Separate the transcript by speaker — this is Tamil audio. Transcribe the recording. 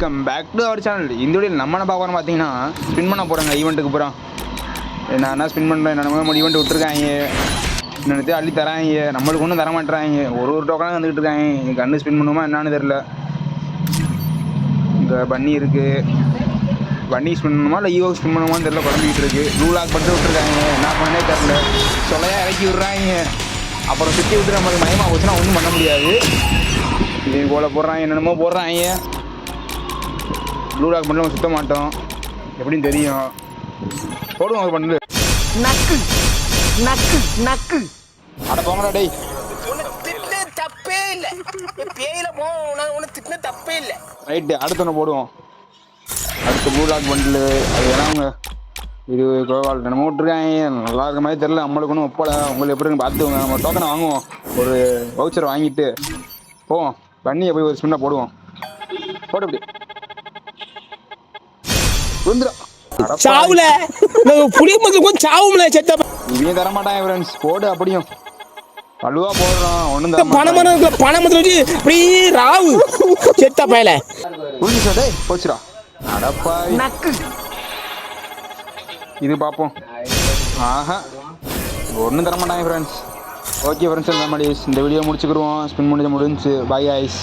Speaker 1: Welcome back to our channel. இந்த வீடியோ நம்ம என்ன பார்க்குறோம் பார்த்தீங்கன்னா, ஸ்பின் பண்ண போகிறாங்க ஈவெண்ட்டுக்கு போகிறோம். நான் என்ன ஸ்பின் பண்ணுறேன், என்ன ஈவெண்ட் விட்டுருக்காங்க, என்னென்னு அள்ளி தராங்க, நம்மளுக்கு ஒன்றும் தர மாட்டேறாங்க. ஒரு டோக்கனாக வந்துக்கிட்டு இருக்காங்க. கன்று ஸ்பின் பண்ணுமா என்னான்னு தெரில. இங்கே பன்னி இருக்குது, பன்னி ஸ்பின் பண்ணுமா இல்லை ஈவோ ஸ்பின் பண்ணுமான்னு தெரில, குழம்பிக்கிட்டு இருக்குது. ப்ளூ லாக் பண்ணிட்டு விட்டுருக்காங்க, என்ன பண்ணனே தெரில. சொல்லையாக இறக்கி விட்றாங்க, அப்புறம் சுற்றி விட்டு நம்மளுக்கு மயமாக போச்சுன்னா ஒன்றும் பண்ண முடியாது. இதே போல் போடுறாங்க, என்னென்னமோ போடுறாங்க. ப்ளூ லாக் பண்ணி நம்ம சுத்த மாட்டோம், எப்படின்னு தெரியும். போடுவோம் அது பண்ணு.
Speaker 2: நக்கு நக்கு நக்கு
Speaker 1: அட போங்கடா டேய்.
Speaker 2: தப்பே இல்ல, பேயில போன தப்பே இல்ல.
Speaker 1: ரைட்டு, அடுத்து ஒன்று போடுவோம். அடுத்து ப்ளூ லாக் பண்டில் அது வேணாங்க. இது கோவால் நம்ம விட்டுருக்காங்க, நல்லா இருக்க மாதிரி தெரில. நம்மளுக்கு ஒன்றும் ஒப்பலை, உங்களுக்கு எப்படி பார்த்துக்கோங்க. நம்ம டோக்கனை வாங்குவோம், ஒரு வவுச்சர் வாங்கிட்டு போவோம். பண்ணியை போய் ஒரு ஸ்பின்னாக போடுவோம். போட்டு இப்படி
Speaker 2: சாவுல புளிய சாவுல செத்த
Speaker 1: இவன் தர மாட்டாங்க ஃப்ரெண்ட்ஸ். போடு அப்படியும் வலுவா போடுறோம், ஒன்றும் தர மாட்டாங்க.
Speaker 2: பணம் வச்சு இப்படி ராவு செத்த பயல
Speaker 1: புரிஞ்சுச்சா டேய், போச்சுடா. அடப்பா இது பார்ப்போம். ஆஹா, ஒன்றும் தர மாட்டாங்க ஃப்ரெண்ட்ஸ். ஓகே ஃப்ரெண்ட்ஸ், இந்த வீடியோ முடிச்சுக்கிடுவோம். ஸ்பின் முடிஞ்சு பாய் ஐஸ்.